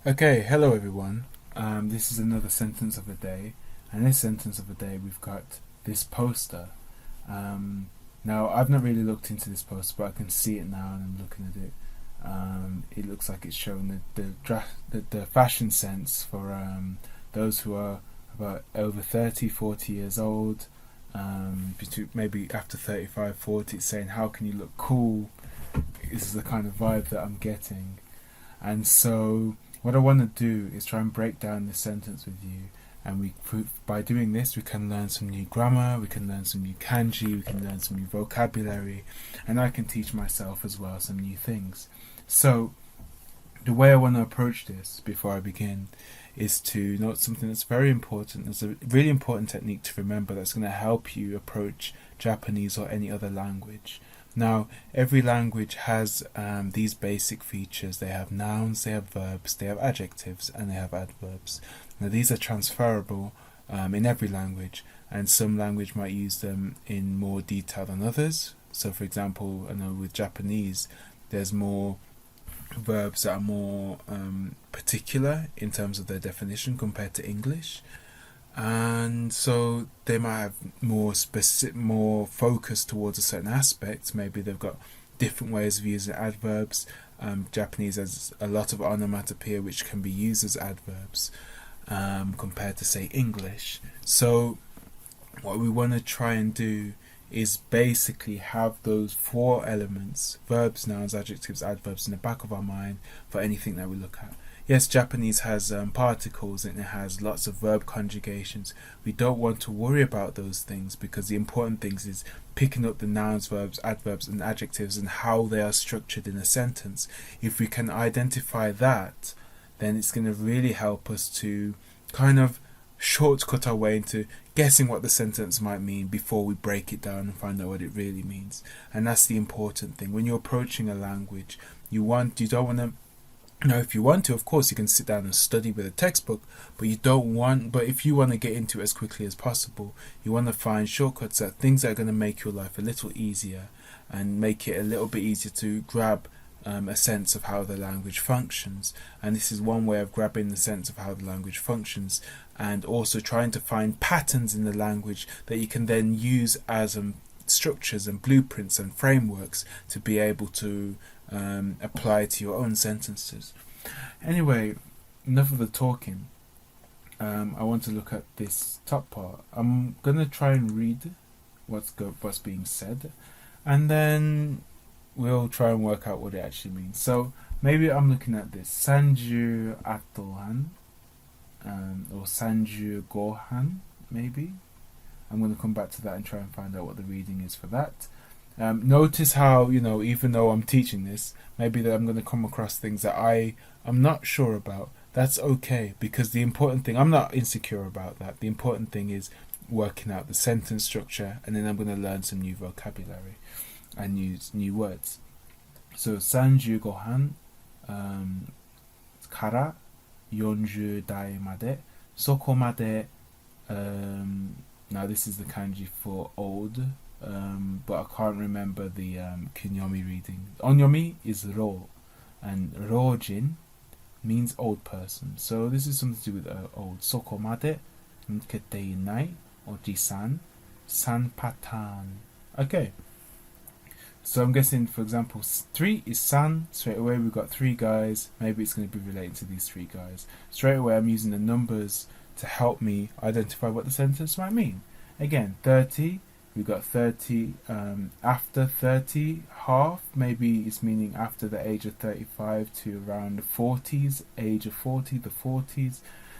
Okay, hello everyone. This is another sentence of the day, and this sentence of the day we've got this poster. Now I've not really looked into this poster, but I can see it now, and I'm looking at it. It looks like it's showing the fashion sense for those who are about over 30, 40 years old. Between maybe after 35, 40, it's saying how can you look cool. This is the kind of vibe that I'm getting, and so what I want to do is try and break down this sentence with you, and by doing this we can learn some new grammar, we can learn some new kanji, we can learn some new vocabulary, and I can teach myself as well some new things. So the way I want to approach this before I begin is to note something that's very important. It's a really important technique to remember that's going to help you approach Japanese or any other language. Now, every language has these basic features. They have nouns, they have verbs, they have adjectives, and they have adverbs. Now, these are transferable in every language, and some language might use them in more detail than others. So, for example, I know with Japanese, there's more verbs that are more particular in terms of their definition compared to English. And so they might have more focus towards a certain aspect. Maybe they've got different ways of using adverbs. Japanese has a lot of onomatopoeia which can be used as adverbs compared to, say, English. So what we want to try and do is basically have those four elements: verbs, nouns, adjectives, adverbs in the back of our mind for anything that we look at. Yes, Japanese has particles and it has lots of verb conjugations. We don't want to worry about those things, because the important things is picking up the nouns, verbs, adverbs and adjectives and how they are structured in a sentence. If we can identify that, then it's going to really help us to kind of shortcut our way into guessing what the sentence might mean before we break it down and find out what it really means. And that's the important thing. When you're approaching a language, you don't want to. Now, if you want to, of course, you can sit down and study with a textbook, but if you want to get into it as quickly as possible, you want to find shortcuts, things that are going to make your life a little easier and make it a little bit easier to grab a sense of how the language functions. And this is one way of grabbing the sense of how the language functions, and also trying to find patterns in the language that you can then use as structures and blueprints and frameworks to be able to apply to your own sentences. Anyway, enough of the talking. I want to look at this top part. I'm gonna try and read what's being said, and then we'll try and work out what it actually means. So maybe I'm looking at this Sanju Atohan, or Sanju Gohan. Maybe I'm going to come back to that and try and find out what the reading is for that. Notice how, even though I'm teaching this, maybe that I'm going to come across things that I'm not sure about. That's okay, because the important thing, I'm not insecure about that. The important thing is working out the sentence structure, and then I'm going to learn some new vocabulary and use new words. So, Sanju Gohan kara 40代まで、そこまで now this is the kanji for old, but I can't remember the kunyomi reading. Onyomi is ro, and rojin means old person. So this is something to do with old. Sokomade, nkete inai, oji-san, san-patan. Okay. So I'm guessing, for example, 3 is san. Straight away we've got 3 guys. Maybe it's going to be related to these 3 guys. Straight away I'm using the numbers to help me identify what the sentence might mean. Again, 30, we've got 30, after 30, half, maybe it's meaning after the age of 35 to around the 40s, age of 40, the 40s.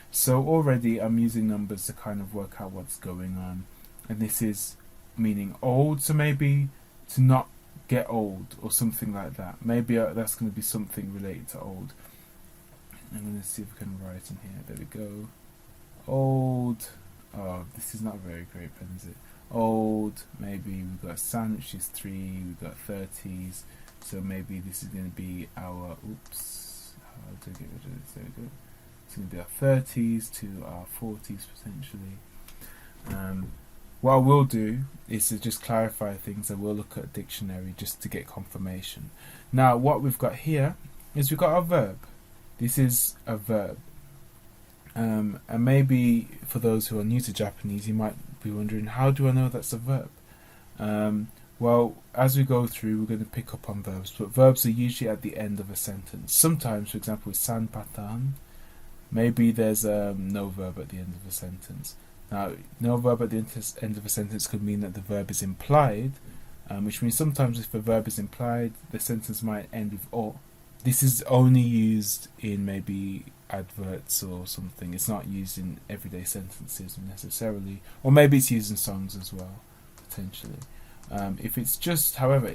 So already I'm using numbers to kind of work out what's going on. And this is meaning old, so maybe to not get old or something like that. Maybe that's going to be something related to old. I'm going to see if we can write in here. There we go. Old. Oh, this is not a very great pen, is it? Old. Maybe we've got san, which is 3. We've got 30s. So maybe this is going to be our. Oops. How do I get rid of this? There we go. It's going to be our 30s to our 40s potentially. What I will do is to just clarify things. I will look at a dictionary just to get confirmation. Now, what we've got here is we've got our verb. This is a verb. And maybe for those who are new to Japanese, you might be wondering, how do I know that's a verb? Well, as we go through, we're going to pick up on verbs, but verbs are usually at the end of a sentence. Sometimes, for example, with san patan, maybe there's no verb at the end of a sentence. Now, no verb at the end of a sentence could mean that the verb is implied, which means sometimes if a verb is implied, the sentence might end with o. This is only used in maybe adverts or something. It's not used in everyday sentences necessarily, or maybe it's used in songs as well, potentially. If it's just like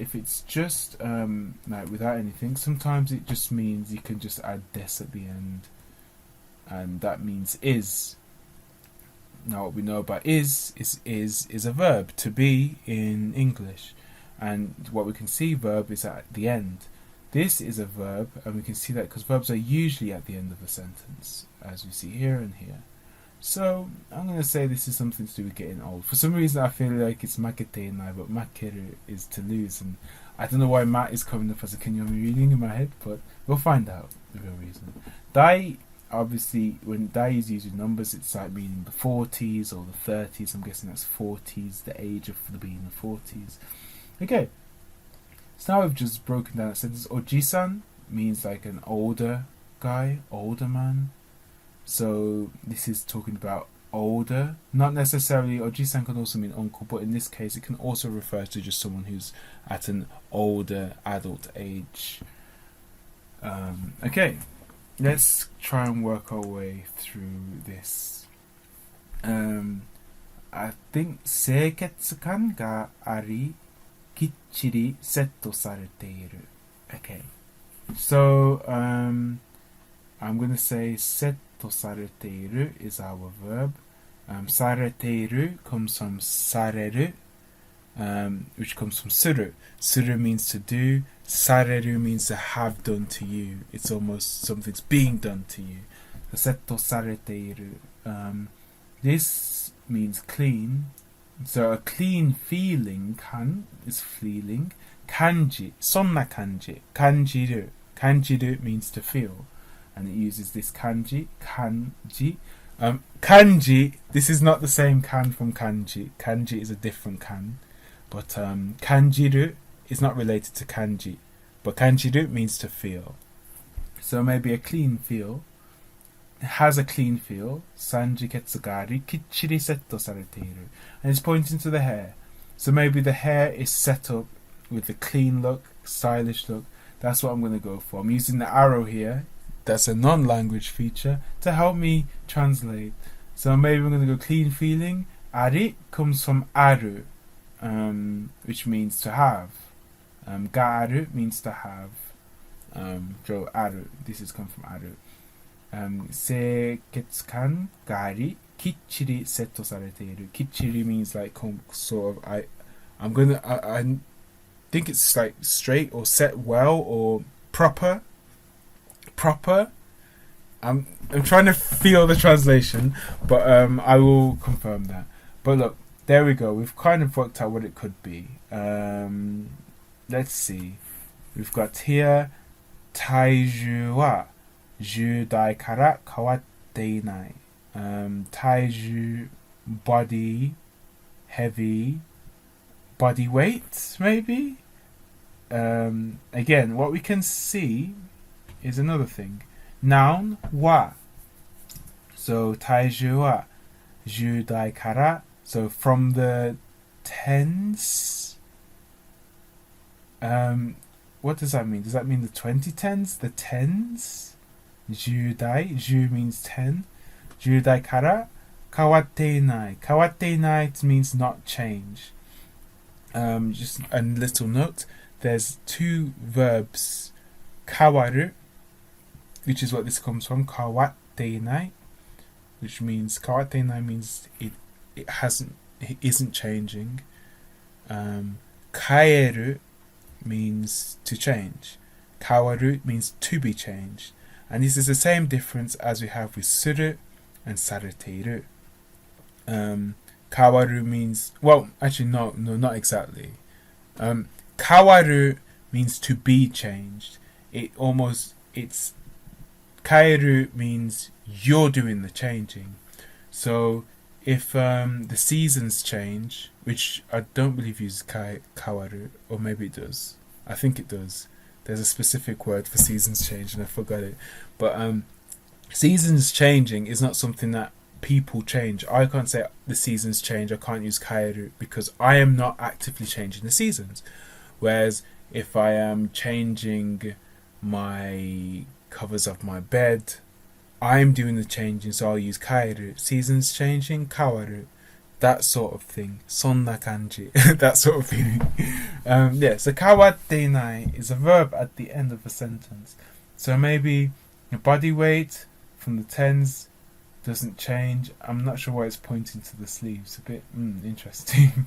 without anything, sometimes it just means you can just add des at the end, and that means is. Now what we know about is a verb, to be in English, and what we can see verb is at the end. This is a verb, and we can see that because verbs are usually at the end of a sentence, as we see here and here. So I'm going to say this is something to do with getting old. For some reason I feel like it's maketeinai, but makeru is to lose, and I don't know why mat is coming up as a kinyomi reading in my head, but we'll find out the real reason. Dai, obviously, when dai is used with numbers, it's like meaning the 40s or the 30s. I'm guessing that's 40s, the age of the being the 40s. Okay, so now we've just broken down that sentence. Oji-san means like an older guy, older man. So this is talking about older, not necessarily. Oji-san can also mean uncle, but in this case it can also refer to just someone who's at an older adult age. Okay, let's try and work our way through this. I think 清潔感があり、きっちりセットされている. Okay, so I'm going to say セットされている is our verb. されている comes from される, which comes from suru. Suru means to do. される means to have done to you. It's almost something's being done to you. セットされている. This means clean. So a clean feeling, kan is feeling. Kanji, そんな感じ. Kanjiru. Kanjiru means to feel. And it uses this kanji, kanji. Kanji, this is not the same kan from kanji. Kanji is a different kan. But kanjiru is not related to kanji. But kanjiru means to feel. So maybe a clean feel. It has a clean feel. Sanji ketsugari kichiri setto sareteiru. And it's pointing to the hair. So maybe the hair is set up with a clean look, stylish look. That's what I'm going to go for. I'm using the arrow here. That's a non-language feature to help me translate. So maybe we're going to go clean feeling. Ari comes from aru, which means to have. Ga-aru means to have. So aru, this has come from aru. 清潔感があり、きっちりセットされている. Kichiri means like sort of I think it's like straight or set well or proper. I'm trying to feel the translation, but I will confirm that. But look, there we go. We've kind of worked out what it could be. Let's see. We've got here 体重は10代から変わっていない. 体重 body, heavy, body weight maybe. Again, what we can see is another thing. Noun は. So 体重は10代から. So from the tens. What does that mean? Does that mean the 2010s? The tens? 10代. 10 means 10. 10代から変わっていない. 変わっていない means not change. Just a little note. There's two verbs. 変わる, which is what this comes from. 変わっていない, which means 変わっていない means it isn't changing. 変える means to change. 変わる means to be changed. And this is the same difference as we have with する and されている. 変わる means, well, actually no, not exactly. 変わる means to be changed. It's kaeru means you're doing the changing. So if the seasons change, which I don't believe uses kawaru, or maybe it does. I think it does. There's a specific word for seasons change and I forgot it. But seasons changing is not something that people change. I can't say the seasons change. I can't use kaeru because I am not actively changing the seasons. Whereas if I am changing my covers of my bed, I'm doing the changing, so I'll use kaeru. Seasons changing, kawaru. That sort of thing. Sonna kanji. That sort of feeling. So kawatte inai is a verb at the end of a sentence. So maybe your body weight from the tens doesn't change. I'm not sure why it's pointing to the sleeves. A bit interesting.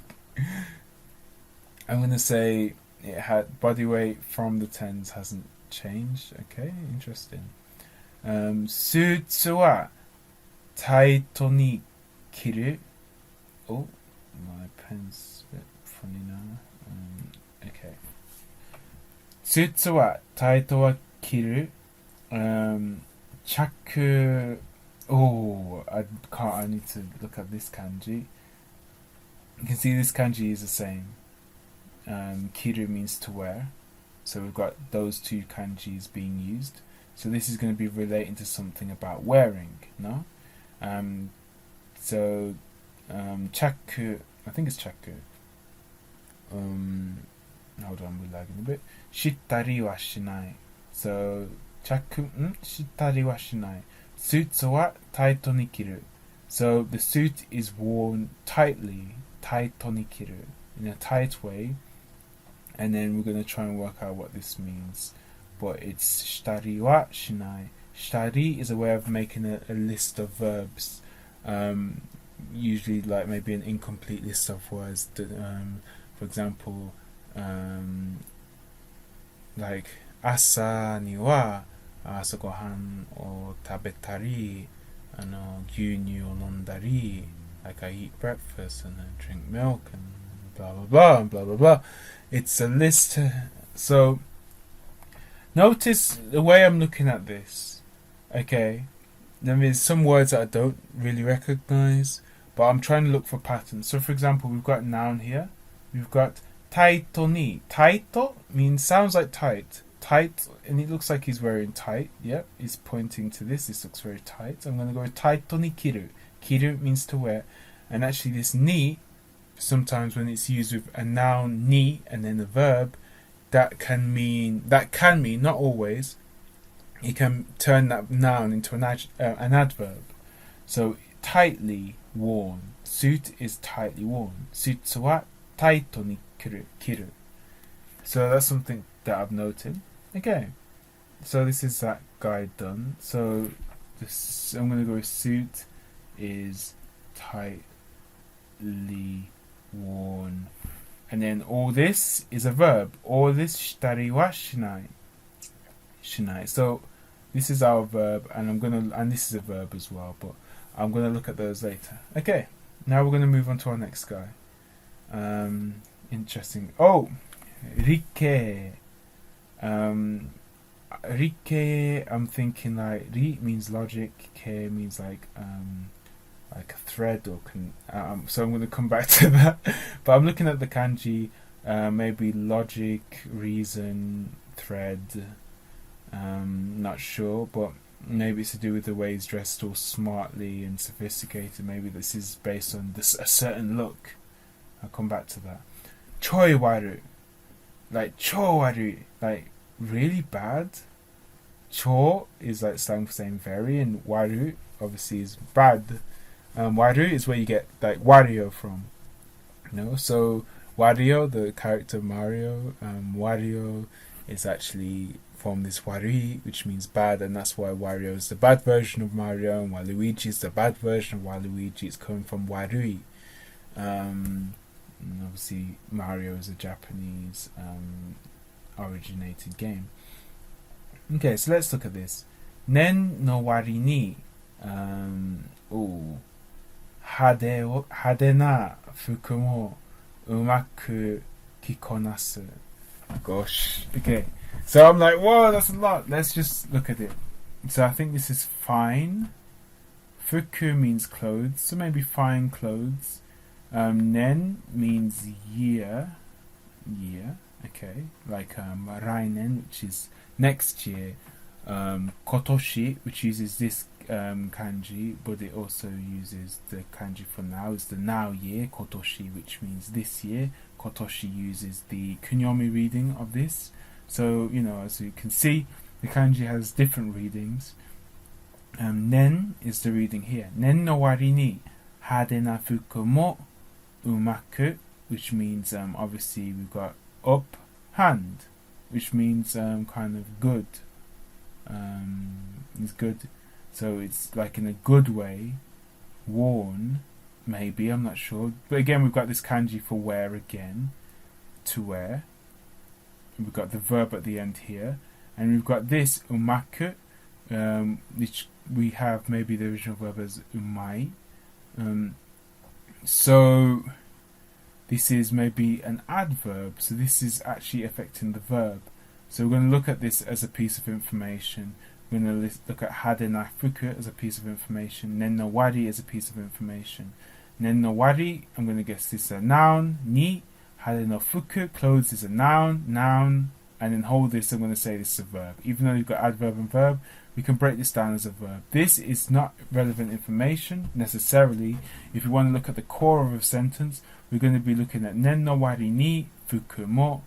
I'm going to say it had body weight from the tens hasn't changed. Okay, interesting. Suits wa taito ni kiru. Oh, my pen's a bit funny now. Okay. Suits wa taito wa kiru. Chaku. Oh, I need to look at this kanji. You can see this kanji is the same. Kiru means to wear. So we've got those two kanjis being used. So this is going to be relating to something about wearing, no? Chaku, I think it's chaku. Hold on, we're lagging a bit. Shittari wa shinai. So, chaku, shittari wa shinai. Suits wa taito ni kiru. So the suit is worn tightly, taito ni kiru, in a tight way. And then we're going to try and work out what this means. But it's shitari wa shinai. Shitari is a way of making a list of verbs. Usually like maybe an incomplete list of words. For example, like asa ni wa asagohan o tabetari, gyunyu o nondari, like I eat breakfast and I drink milk and blah blah blah and blah blah blah. It's a list. So notice the way I'm looking at this. Okay, there is some words that I don't really recognize, but I'm trying to look for patterns. So for example, we've got noun here. We've got taito ni. Taito means, sounds like tight. Tight, and it looks like he's wearing tight. Yep, he's pointing to this. This looks very tight. I'm going to go with taito ni kiru. Kiru means to wear. And actually this ni, sometimes when it's used with a noun ni and then a verb, that can mean, not always, you can turn that noun into an adverb. So tightly worn. Suit is tightly worn. Sutsu wa taito ni kiru. So that's something that I've noted. Okay. So this is that guide done. So this, I'm going to go with suit is tightly worn. And then all this is a verb. All this shitari wa shinai. Shinai. So this is our verb, and this is a verb as well, but I'm gonna look at those later. Okay, now we're gonna move on to our next guy. Interesting. Oh, Rike. Rike. I'm thinking like ri means logic. Ke means like a thread or so I'm going to come back to that. But I'm looking at the kanji. Maybe logic, reason, thread. Not sure, but maybe it's to do with the way he's dressed all smartly and sophisticated. Maybe this is based on a certain look. I'll come back to that. Choi waru, like cho waru, like really bad. Cho is like slang for saying very, and waru obviously is bad. Waru is where you get like Wario from, so Wario, the character Mario, Wario is actually from this Wari, which means bad, and that's why Wario is the bad version of Mario, and Waluigi is the bad version of Waluigi. It's coming from Warui. And obviously Mario is a Japanese originated game. Okay, so let's look at this. Nen no wari ni hade na fuku mo umaku kikonasu. Gosh. Okay. So I'm like, whoa, that's a lot. Let's just look at it. So I think this is fine. Fuku means clothes, so maybe fine clothes. Nen means year. Okay, like rainen, which is next year. Kotoshi, which uses this kanji, but it also uses the kanji for now. It's the now year, kotoshi, which means this year. Kotoshi uses the kunyomi reading of this. So, as you can see, the kanji has different readings. Nen is the reading here. Nen no wari ni hade na fuku mo umaku, which means obviously we've got up hand, which means kind of good. Is good. So it's like in a good way, worn, maybe, I'm not sure. But again, we've got this kanji for wear again, to wear. We've got the verb at the end here. And we've got this, umaku, which we have maybe the original verb as umai. So this is maybe an adverb. So this is actually affecting the verb. So we're going to look at this as a piece of information. We're going to look at hade na fuku as a piece of information. Nen no wari as a piece of information. Nen no wari, I'm going to guess this is a noun. Ni, hade no fuku, clothes is a noun. And then hold this, I'm going to say this is a verb. Even though you've got adverb and verb, we can break this down as a verb. This is not relevant information necessarily. If you want to look at the core of a sentence, we're going to be looking at nen no wari ni fuku mo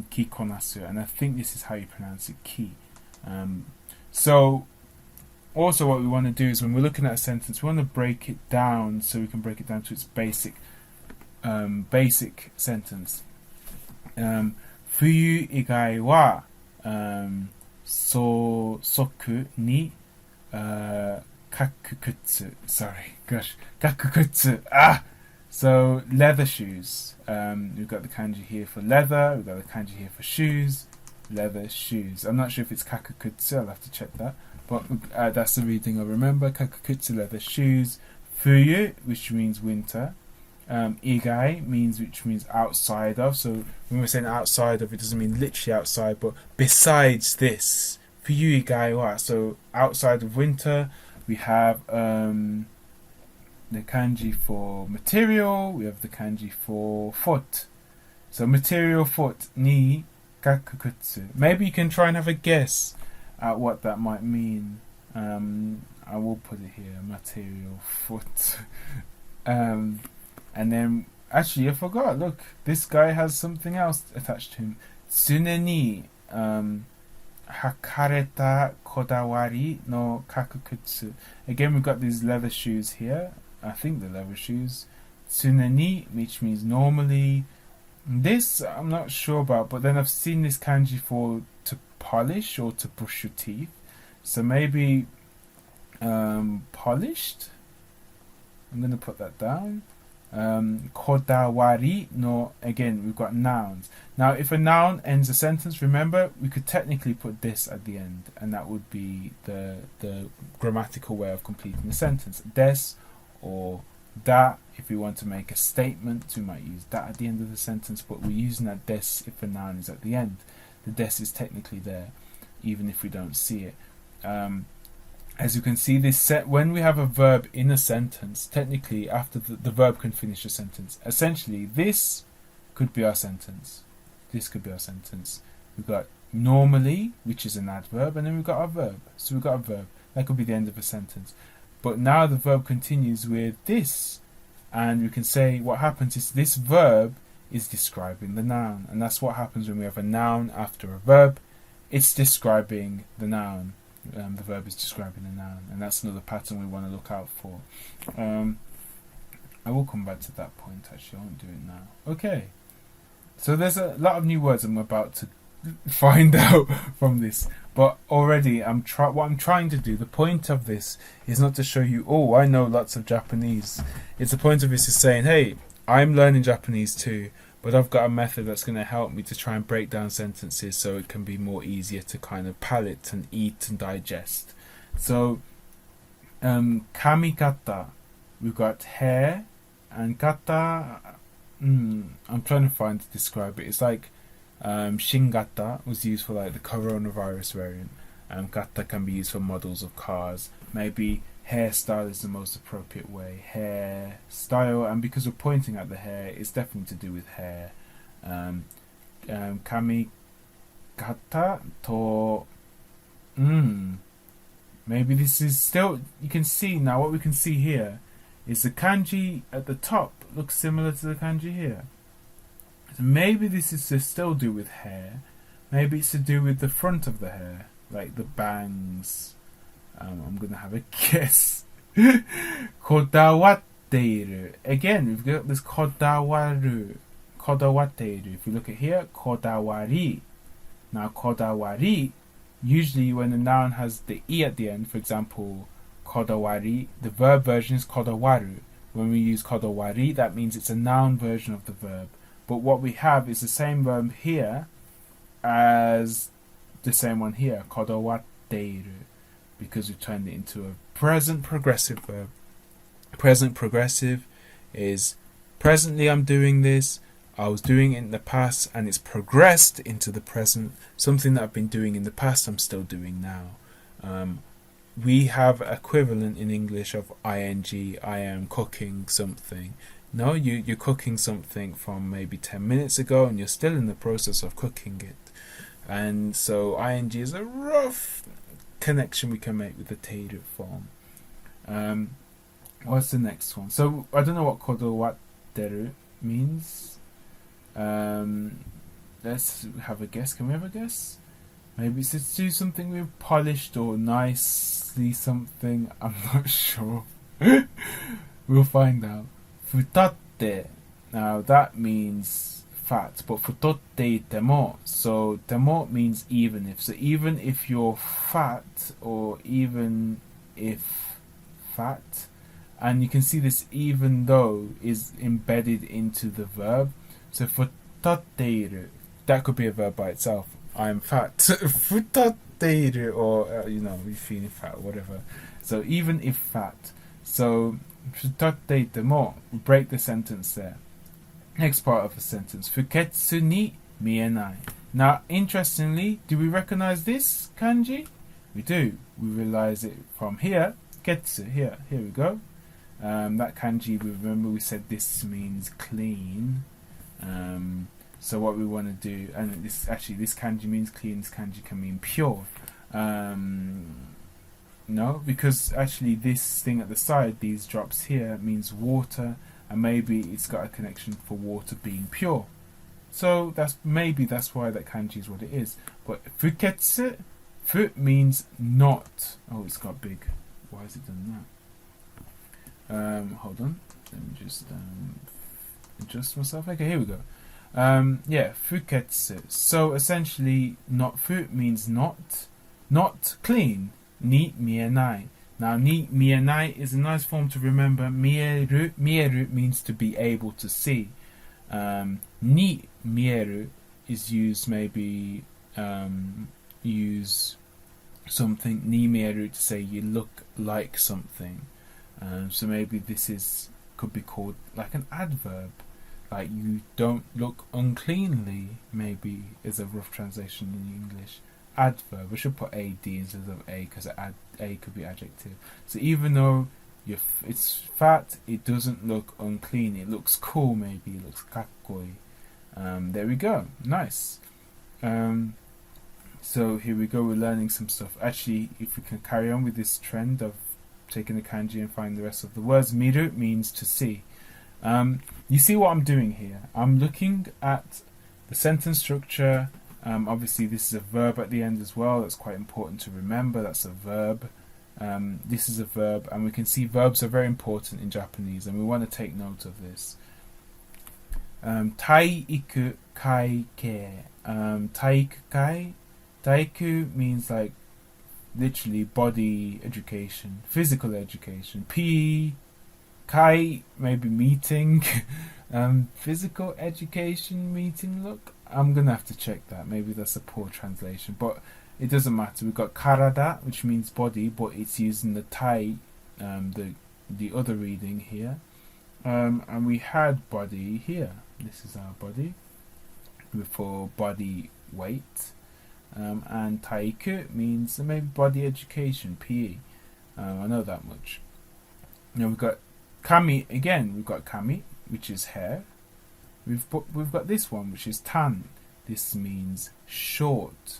ki konasu, and I think this is how you pronounce it, ki. So also what we want to do is when we're looking at a sentence, we want to break it down so we can break it down to its basic sentence. Fuyu igai wa soku ni kakukutsu. Kakukutsu. So leather shoes. We've got the kanji here for leather. We've got the kanji here for shoes. Leather shoes. I'm not sure if it's kakukutsu. I'll have to check that. But that's the reading I remember. Kakukutsu, leather shoes. Fuyu, which means winter. Igai which means outside of. So when we're saying outside of, it doesn't mean literally outside, but besides this. Fuyu igai wa. So outside of winter, we have the kanji for material. We have the kanji for foot. So material foot ni kakukutsu. Maybe you can try and have a guess at what that might mean. I will put it here. Material foot. And then, actually, I forgot. Look, this guy has something else attached to him. Tsune ni hakareta kodawari no kakukutsu. Again, we've got these leather shoes here. I think they're leather shoes. Tsune ni, which means normally. This, I'm not sure about, but then I've seen this kanji for to polish or to brush your teeth. So maybe polished. I'm going to put that down. Kodawari no, again we've got nouns. Now if a noun ends a sentence, remember we could technically put this at the end, and that would be the grammatical way of completing the sentence. Des or da, if we want to make a statement, we might use that at the end of the sentence, but we're using that des if a noun is at the end. The des is technically there even if we don't see it. As you can see, when we have a verb in a sentence, technically after the verb can finish a sentence. Essentially, this could be our sentence. This could be our sentence. We've got normally, which is an adverb, and then we've got our verb. So we've got a verb. That could be the end of a sentence. But now the verb continues with this. And we can say what happens is this verb is describing the noun. And that's what happens when we have a noun after a verb. It's describing the noun. The verb is describing the noun, and that's another pattern we want to look out for. I will come back to that point, actually. I won't do it now. Okay, so there's a lot of new words I'm about to find out from this, but already what I'm trying to do, the point of this is not to show you, oh, I know lots of Japanese. It's the point of this is saying, hey, I'm learning Japanese too, but I've got a method that's going to help me to try and break down sentences so it can be more easier to kind of palate and eat and digest. So, kamikata, we've got hair, and kata, I'm trying to describe it. It's like shingata was used for like the coronavirus variant, Gata can be used for models of cars. Maybe hairstyle is the most appropriate way. Hairstyle, and because we're pointing at the hair, it's definitely to do with hair. Kami gata to. Maybe this is still. You can see now. What we can see here is the kanji at the top looks similar to the kanji here. So maybe this is to still do with hair. Maybe it's to do with the front of the hair, like the bangs. I'm gonna have a guess. Kodawateiru. Again, we've got this kodawaru. Kodawateiru. If you look at here, kodawari. Now, kodawari, usually when the noun has the e at the end, for example, kodawari, the verb version is kodawaru. When we use kodawari, that means it's a noun version of the verb. But what we have is the same verb here as the same one here, kodawateiru, because we turned it into a present progressive verb. Present progressive is presently I'm doing this, I was doing it in the past, and it's progressed into the present. Something that I've been doing in the past, I'm still doing now. We have equivalent in English of ing. I am cooking something. No, you're cooking something from maybe 10 minutes ago, and you're still in the process of cooking it. And so ing is a rough connection we can make with the teiru form. What's the next one? So I don't know what kodowateru means. Let's have a guess. Can we have a guess? Maybe it's to do something with polished or nicely something. I'm not sure. We'll find out. Futatte. Now that means fat, but futotte temo. So temo means even if. So even if you're fat, or even if fat, and you can see this even though is embedded into the verb. So futateiru, that could be a verb by itself. I'm fat. Futateiru, or you're feeling fat or whatever. So even if fat. So futateitemo, we break the sentence there. Next part of the sentence. Fuketsu ni mienai. Now, interestingly, do we recognize this kanji? We do. We realize it from here. Ketsu, here we go. That kanji, remember we said this means clean. So what we want to do, and this kanji means clean, this kanji can mean pure. No, because actually this thing at the side, these drops here, means water, and maybe it's got a connection for water being pure. So that's why that kanji is what it is. But fuketsu, fu means not. Oh, it's got big. Why has it done that? Hold on. Let me just adjust myself. Okay, here we go. Fuketsu. So essentially, not fu means not clean. Ni mienai. Now, ni mienai is a nice form to remember. Mieru means to be able to see. Ni mieru is used maybe use something ni mieru to say you look like something. So maybe this could be called like an adverb. Like you don't look uncleanly, maybe is a rough translation in English. Adverb. I should put ad instead of a, because a could be adjective. So even though it's fat, it doesn't look unclean. It looks cool, maybe. It looks kakkoi. There we go. Nice. So here we go. We're learning some stuff. Actually, if we can carry on with this trend of taking the kanji and finding the rest of the words, miru means to see. You see what I'm doing here? I'm looking at the sentence structure. Obviously this is a verb at the end as well. That's quite important to remember. That's a verb. This is a verb, and we can see verbs are very important in Japanese, and we want to take note of this. Taiiku kai ke. Taiiku kai. Taiiku means like literally body education, physical education. Kai, maybe meeting. Physical education meeting. Look, I'm gonna have to check that. Maybe that's a poor translation, but it doesn't matter. We've got karada, which means body, but it's using the tai, the other reading here. And we had body here. This is our body. For body weight. and Tyriq means maybe body education, PE. I know that much. Now we've got kami again. We've got kami, which is hair. We've got this one, which is tan. This means short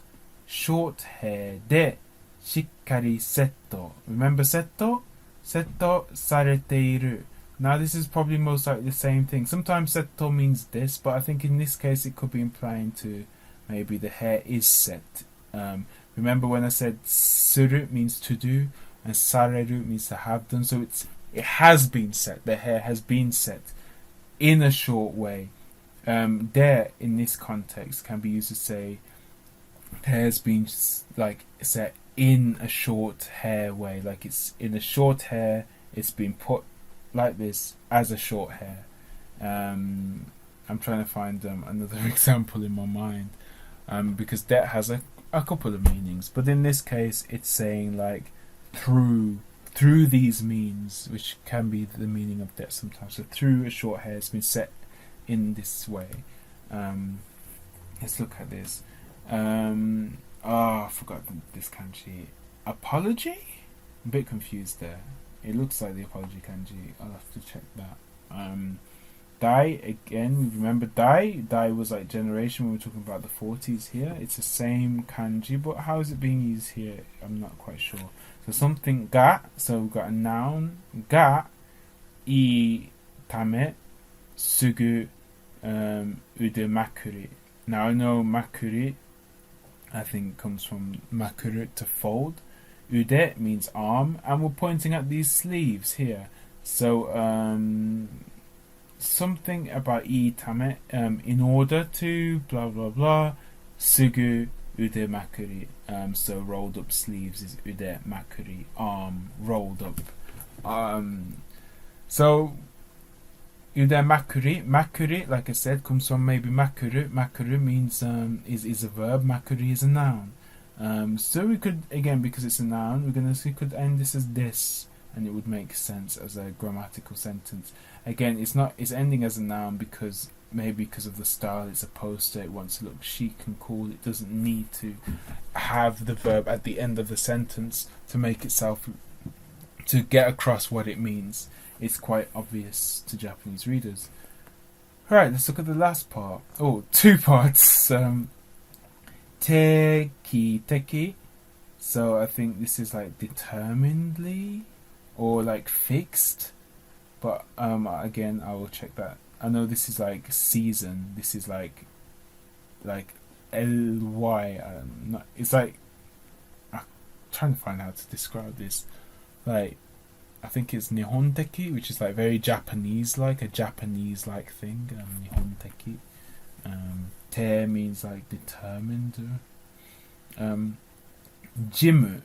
hair de shikkari setto. Remember setto? Setto sareteiru. Now this is probably most likely the same thing. Sometimes setto means this, but I think in this case it could be implying to maybe the hair is set. Remember when I said suru means to do and sareru means to have done, so it has been set. The hair has been set in a short way. There in this context can be used to say hair has been like set in a short hair way, like it's in a short hair, it's been put like this as a short hair. I'm trying to find another example in my mind, because that has a couple of meanings, but in this case it's saying like through these means, which can be the meaning of that sometimes. So through a short hair, it's been set in this way. Let's look at this. I forgot this kanji. Apology? I'm a bit confused there. It looks like the apology kanji. I'll have to check that. Dai, again, remember Dai? Dai was like generation when we were talking about the 40s here. It's the same kanji, but how is it being used here? I'm not quite sure. So something ga, so we've got a noun, ga, I tame, sugu, ude makuri. Now I know makuri, I think comes from makuru, to fold. Ude means arm, and we're pointing at these sleeves here. So something about I tame, in order to blah blah blah, sugu ude makuri. So rolled up sleeves is ude makuri, arm rolled up. So ude makuri, like I said, comes from maybe makuru. Makuru means is a verb. Makuri is a noun. So we could, again, because it's a noun, we could end this as this, and it would make sense as a grammatical sentence. Again, it's ending as a noun because of the style. It's a poster, it wants to look chic and cool. It doesn't need to have the verb at the end of the sentence to make itself, to get across what it means. It's quite obvious to Japanese readers. Alright, let's look at the last part. Oh, two parts. Teki. So I think this is like determinedly or like fixed. But again, I will check that. I know this is like season. This is like ly. It's like, I'm trying to find out how to describe this. Like, I think it's Nihonteki, which is like very Japanese, like a Japanese-like thing. Nihonteki. Te means like determined. Jimu.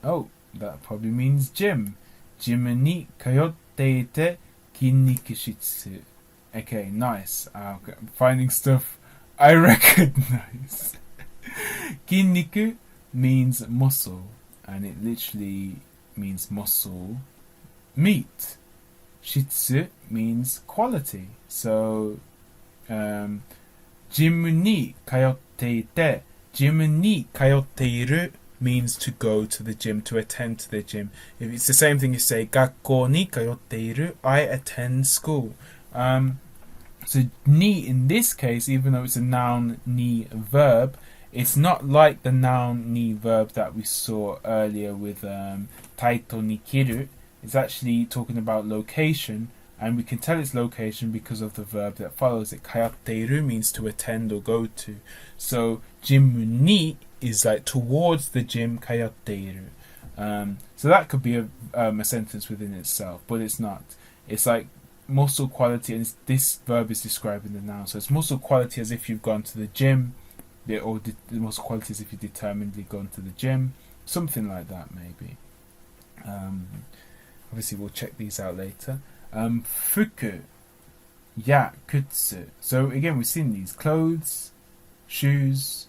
Oh, that probably means gym. Jimu ni kayotte ite kinniku shitsu. Okay, nice. I'm finding stuff I recognize. Kinniku means muscle, and it literally means muscle meat. Shitsu means quality. So, jimu ni kayotte ite, jimu ni kayotteiru means to go to the gym, to attend to the gym. If it's the same thing you say, gakkou ni kayotteiru, I attend school. So ni in this case, even though it's a noun ni verb, it's not like the noun ni verb that we saw earlier with taito ni kiru. It's actually talking about location, and we can tell its location because of the verb that follows it. Kayatteiru means to attend or go to. So jimu ni is like towards the gym, kayatteiru. So that could be a sentence within itself, but it's not. It's like muscle quality, and this verb is describing the noun. So it's muscle quality as if you've gone to the gym, or the muscle quality as if you've determinedly gone to the gym. Something like that, maybe. Obviously, we'll check these out later. Fuku, ya, kutsu. So again, we've seen these clothes, shoes,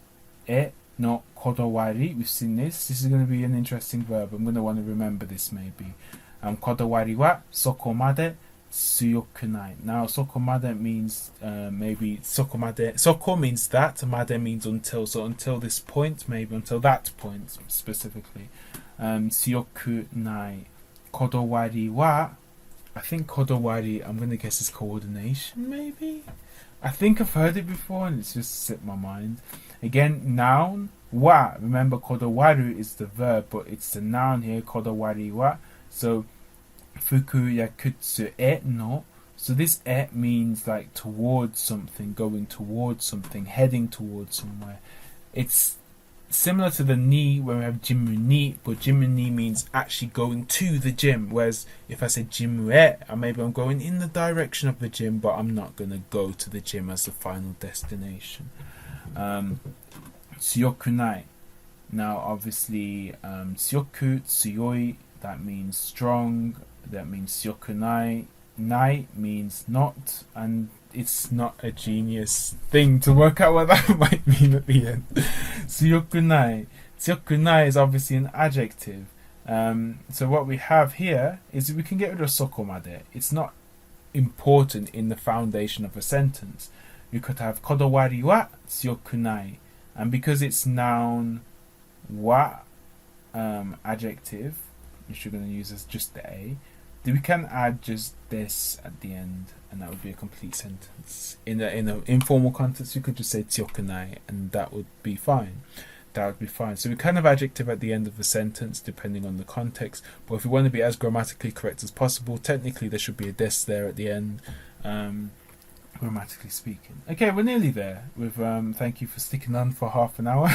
e no kodowari. We've seen this. This is going to be an interesting verb. I'm going to want to remember this maybe. Kodowari wa soko made suyokunai. Now, sokomade means maybe sokomade. Soko means that, made means until. So until this point, maybe until that point specifically. Suyokunai. Kodowari wa. I think kodowari, I'm going to guess is coordination, maybe? I think I've heard it before and it's just slipped my mind. Again, noun, wa. Remember, kodowaru is the verb, but it's the noun here, kodowari wa. So, fuku yakutsu e no. So this e means like towards something, going towards something, heading towards somewhere. It's similar to the ni where we have jimu ni, but jimu ni means actually going to the gym. Whereas if I say jimu e, maybe I'm going in the direction of the gym, but I'm not going to go to the gym as the final destination. Tsuyokunai. Now, obviously, tsuyoku, tsuyoi, that means strong. That means tsuyokunai. Nai means not, and it's not a genius thing to work out what that might mean at the end. Tsuyokunai. Tsuyokunai is obviously an adjective. So what we have here is we can get rid of sokomade. It's not important in the foundation of a sentence. You could have kodowari wa tsuyokunai. And because it's noun wa adjective, which you're going to use as just the a, we can add just this at the end, and that would be a complete sentence. In an informal context, you could just say tsuyokunai, and that would be fine. That would be fine. So we can have adjective at the end of the sentence, depending on the context. But if we want to be as grammatically correct as possible, technically there should be a des there at the end, grammatically speaking. Okay, we're nearly there. With thank you for sticking on for half an hour.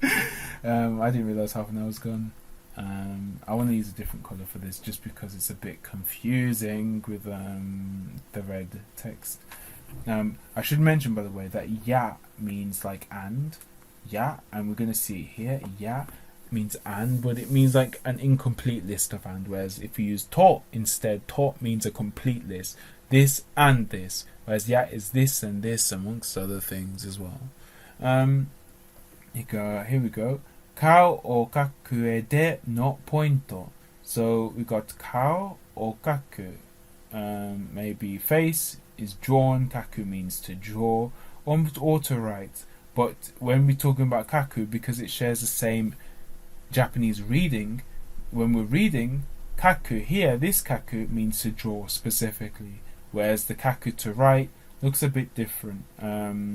I didn't realise half an hour was gone. I want to use a different colour for this just because it's a bit confusing with the red text. I should mention, by the way, that ya means like and. Ya, and we're going to see it here. Ya means and, but it means like an incomplete list of and. Whereas if you use to instead, to means a complete list. This and this. Whereas ya is this and this amongst other things as well. Here we go. Kao o kaku e de no pointo. So we got kao o kaku. Maybe face is drawn. Kaku means to draw or to write. But when we're talking about kaku, because it shares the same Japanese reading, when we're reading kaku here, this kaku means to draw specifically, whereas the kaku to write looks a bit different. Gonna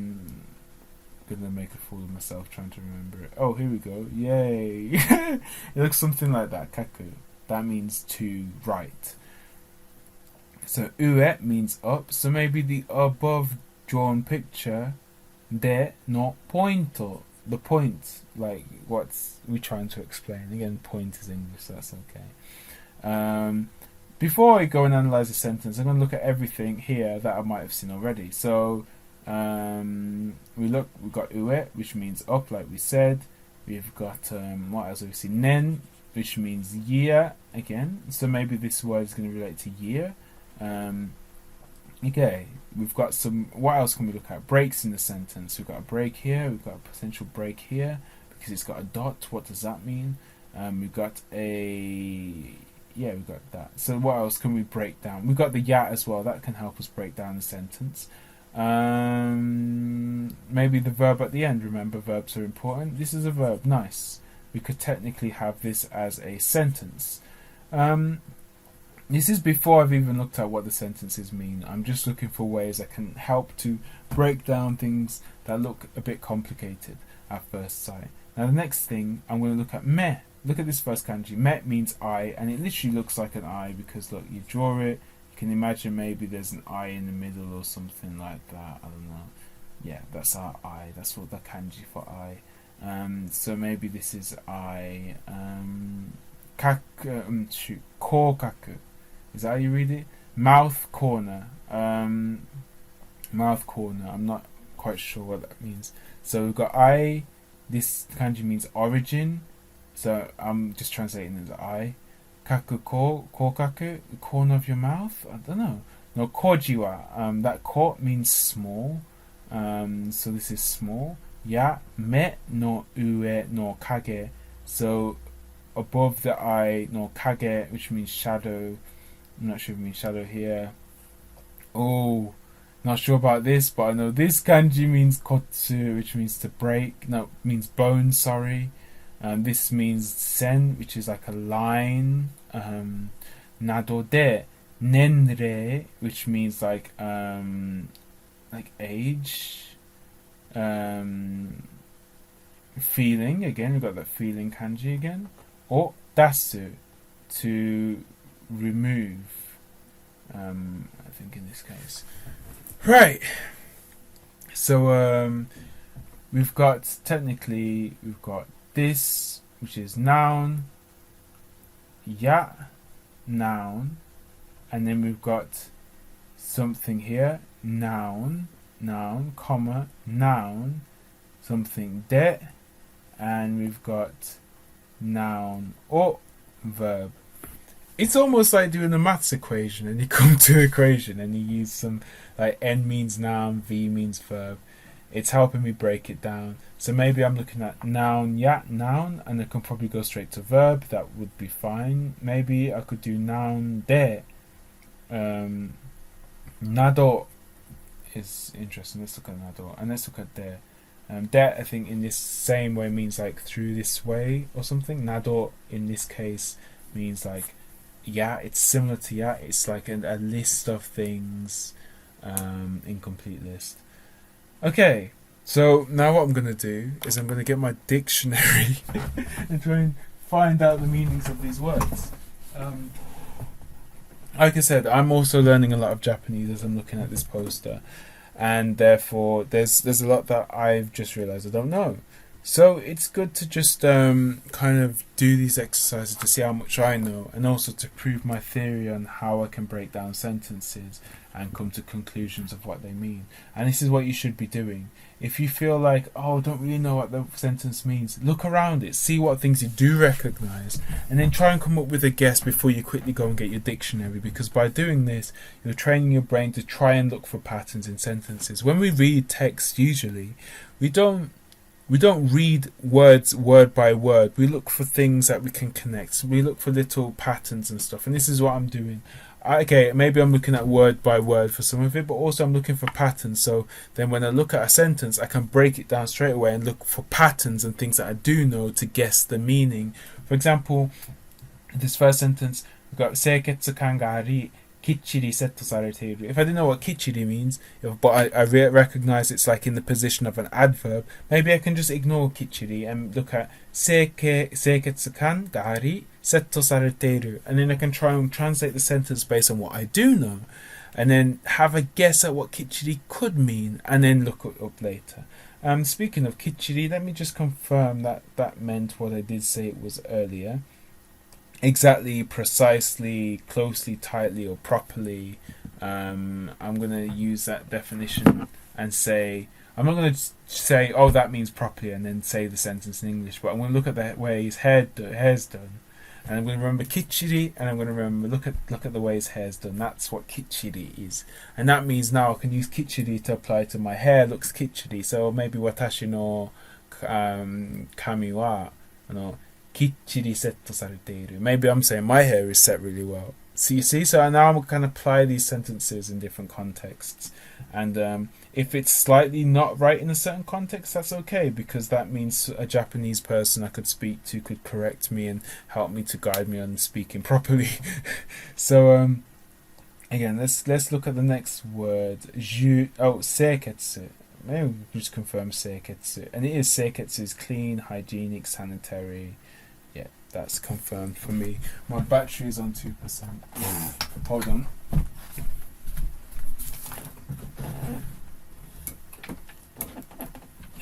make a fool of myself trying to remember it. Oh, here we go. Yay! It looks something like that. Kaku. That means to write. So ue means up. So maybe the above drawn picture de no pointo. The point, like what's we trying to explain. Again, point is English, so that's okay. Before I go and analyze the sentence, I'm going to look at everything here that I might have seen already. So we've got ue, which means up, like we said. We've got what else have we seen? Nen, which means year again. So maybe this word is going to relate to year. Okay, we've got some. What else can we look at? Breaks in the sentence. We've got a break here. We've got a potential break here because it's got a dot. What does that mean? We've got a. Yeah, we've got that. So what else can we break down? We've got the ya as well. That can help us break down the sentence. Maybe the verb at the end. Remember, verbs are important. This is a verb. Nice. We could technically have this as a sentence. This is before I've even looked at what the sentences mean. I'm just looking for ways that can help to break down things that look a bit complicated at first sight. Now the next thing, I'm going to look at me. Look at this first kanji. Me means eye, and it literally looks like an eye because look, you draw it. You can imagine maybe there's an eye in the middle or something like that. I don't know. Yeah, that's our eye. That's what the kanji for eye. So maybe this is eye. Kokaku. Is that how you read it? Mouth corner. Mouth corner. I'm not quite sure what that means. So we've got eye. This kanji means origin. So I'm just translating it as eye. Kaku kokaku, corner of your mouth. I don't know. No, koji wa. That ko means small. So this is small. Ya me no ue no kage. So above the eye, no kage, which means shadow. I'm not sure if it means shadow here. Oh, not sure about this, but I know this kanji means kotsu, which means to break. No, means bone. Sorry. This means sen, which is like a line. Nado de nenre, which means like age. Feeling again. We've got that feeling kanji again. O dasu, to remove. I think in this case. Right. So we've got this, which is noun, ya, noun, and then we've got something here, noun, comma, noun, something de, and we've got noun or verb. It's almost like doing a maths equation, and you come to an equation and you use some, like N means noun, V means verb. It's helping me break it down. So maybe I'm looking at noun, ya, noun, and I can probably go straight to verb. That would be fine. Maybe I could do noun de. Nado is interesting. Let's look at nado, and let's look at de. De, I think, in this same way means like through this way or something. Nado in this case means like, yeah, it's similar to yeah. It's like a list of things, incomplete list. Okay, so now what I'm going to do is I'm going to get my dictionary and try and find out the meanings of these words. Like I said, I'm also learning a lot of Japanese as I'm looking at this poster, and therefore there's a lot that I've just realised I don't know. So it's good to just kind of do these exercises to see how much I know, and also to prove my theory on how I can break down sentences and come to conclusions of what they mean. And this is what you should be doing. If you feel like, oh, I don't really know what the sentence means, look around it, see what things you do recognise, and then try and come up with a guess before you quickly go and get your dictionary, because by doing this, you're training your brain to try and look for patterns in sentences. When we read text, usually, we don't read words word by word. We look for things that we can connect. We look for little patterns and stuff. And this is what I'm doing. Okay, maybe I'm looking at word by word for some of it, but also I'm looking for patterns. So then when I look at a sentence, I can break it down straight away and look for patterns and things that I do know to guess the meaning. For example, this first sentence, we've got seiketsu kan ga ari, kichiri setto sareteiru. If I didn't know what kichiri means, but I recognize it's like in the position of an adverb, maybe I can just ignore kichiri and look at seiketsu kan ga ari, setto sareteiru, and then I can try and translate the sentence based on what I do know, and then have a guess at what kichiri could mean, and then look it up later. Speaking of kichiri, let me just confirm that that meant what I did say it was earlier. Exactly, precisely, closely, tightly, or properly. I'm going to use that definition and say, I'm not going to say, oh, that means properly, and then say the sentence in English, but I'm going to look at the way his hair's done, and I'm going to remember kichiri, and I'm going to remember look at the way his hair's done. That's what kichiri is, and that means now I can use kichiri to apply to my hair looks kichiri. So maybe watashi no kami wa kichiri setto sareteiru. Maybe I'm saying my hair is set really well. So you see, so now I can apply these sentences in different contexts, and if it's slightly not right in a certain context, that's okay, because that means a Japanese person I could speak to could correct me and help me to guide me on speaking properly. So again, let's look at the next word. Seiketsu. Maybe we can just confirm seiketsu, and it is seiketsu is clean, hygienic, sanitary. Yeah, that's confirmed for me. My battery is on 2%. Hold on.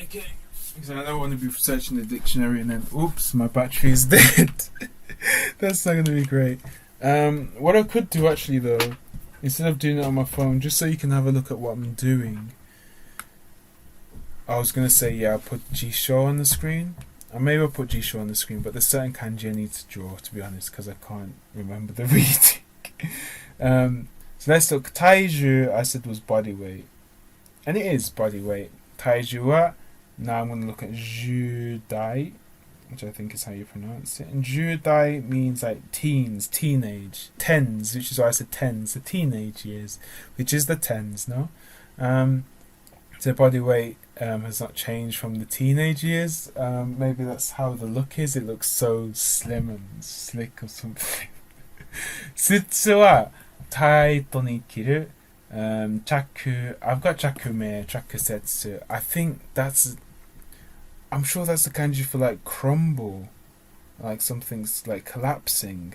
Okay, because I don't want to be searching the dictionary and then, oops, my battery is dead. That's not going to be great. What I could do actually though, instead of doing it on my phone, just so you can have a look at what I'm doing, I was going to say, yeah, I'll put Jisho on the screen. Or maybe I'll put Jisho on the screen, but there's certain kanji I need to draw, to be honest, because I can't remember the reading. So let's look. Taiju, I said, was body weight. And it is body weight. Taiju wa, now I'm going to look at judai. which I think is how you pronounce it. And Judai means like teens, teenage, tens, which is why I said tens, the teenage years, which is the tens, no? So body weight has not changed from the teenage years. Maybe that's how the look is. It looks so slim and slick or something. スーツはタイトに着る。I've got 着目, 着節. I think I'm sure that's the kanji for like crumble, like something's like collapsing,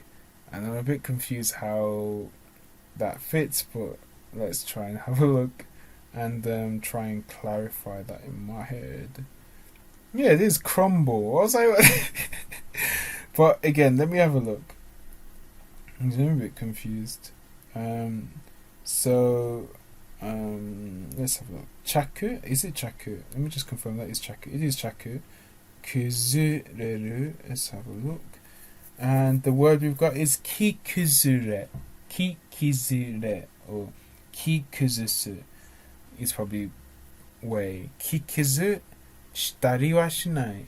and I'm a bit confused how that fits, but let's try and have a look and try and clarify that in my head. Yeah, it is crumble. I was like, but again, let me have a look. I'm a bit confused. Let's have a look. Chaku? Is it chaku? Let me just confirm that is chaku. It is chaku. Kuzureru. Let's have a look. And the word we've got is kikuzure. Kikizure or kikuzusu. It's probably way. Kikizu shitari wa shinai.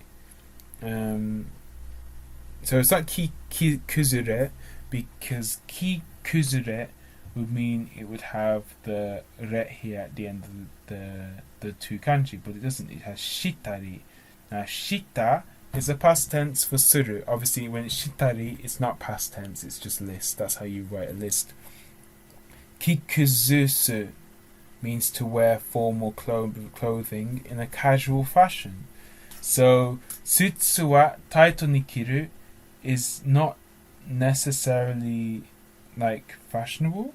So it's not kikuzure because kikuzure would mean it would have the re here at the end of the two kanji, but it doesn't. It has shitari. Now shita is the past tense for suru. Obviously when it's shitari, it's not past tense, it's just list. That's how you write a list. Kikuzusu means to wear formal clothing in a casual fashion. So sutsu wa taito ni kiru is not necessarily like fashionable.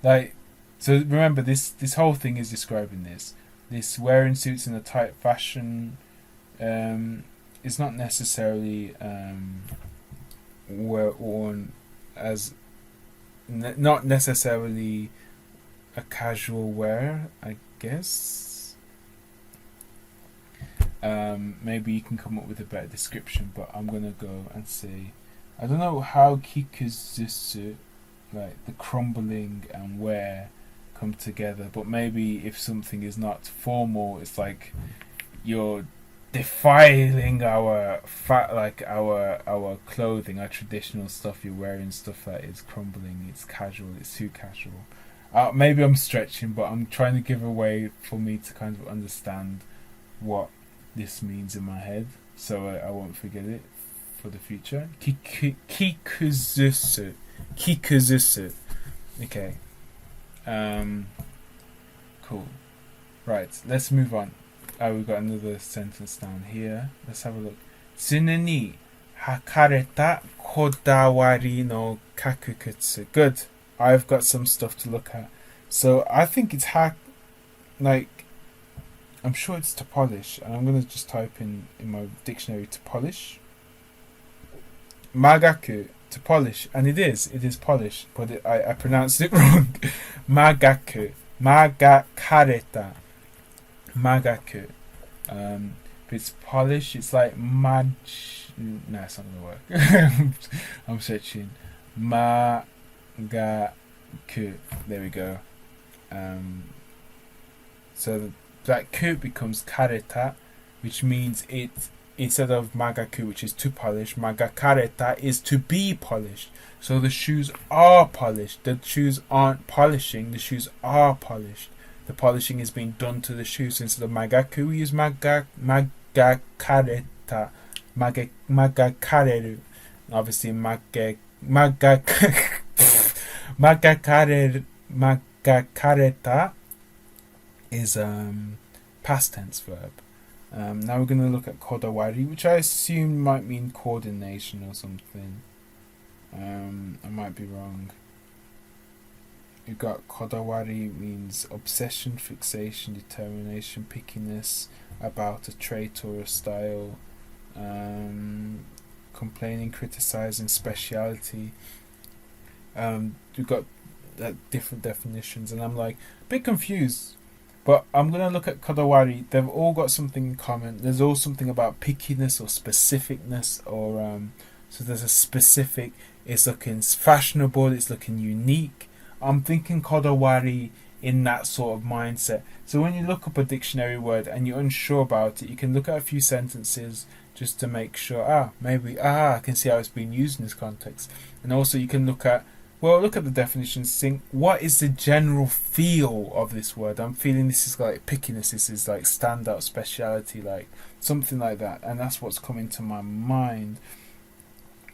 Like, so remember this whole thing is describing this wearing suits in a tight fashion is not necessarily worn as not necessarily a casual wear, I guess. Maybe you can come up with a better description, but I'm gonna go and say I don't know how kikuzusu, like the crumbling and wear, come together, but maybe if something is not formal, it's like you're defiling our our clothing, our traditional stuff. You're wearing stuff that is crumbling, it's casual, it's too casual. Maybe I'm stretching, but I'm trying to give a way for me to kind of understand what this means in my head, so I won't forget it for the future. Kikuzusu. Kikuzusu. Okay. Cool. Right, let's move on. We've got another sentence down here. Let's have a look. 常に履かれたこだわりの革靴. Good. I've got some stuff to look at. So I think it's like, I'm sure it's to polish, and I'm going to just type in my dictionary to polish. Magaku, to polish, and it is polish, but I pronounced it wrong. Magaku, magakareta, magaku. If it's polish, it's like no, it's not gonna work. I'm searching. Magaku, there we go. So that ku becomes kareta, which means it. Instead of magaku, which is to polish, magakareta is to be polished. So the shoes are polished. The shoes aren't polishing, the shoes are polished. The polishing is being done to the shoes. Instead of magaku, we use magakareru. Obviously, magakareta is past tense verb. Now we're going to look at kodawari, which I assume might mean coordination or something. I might be wrong. You've got kodawari means obsession, fixation, determination, pickiness about a trait or a style, complaining, criticizing, speciality. We've got different definitions, and I'm like a bit confused. But I'm going to look at kodawari. They've all got something in common. There's all something about pickiness or specificness, or so there's a specific. It's looking fashionable. It's looking unique. I'm thinking kodawari in that sort of mindset. So when you look up a dictionary word and you're unsure about it, you can look at a few sentences, just to make sure, maybe, I can see how it's being used in this context. And also you can look at the definitions, think, what is the general feel of this word? I'm feeling this is like pickiness, this is like standout speciality, like something like that. And that's what's coming to my mind.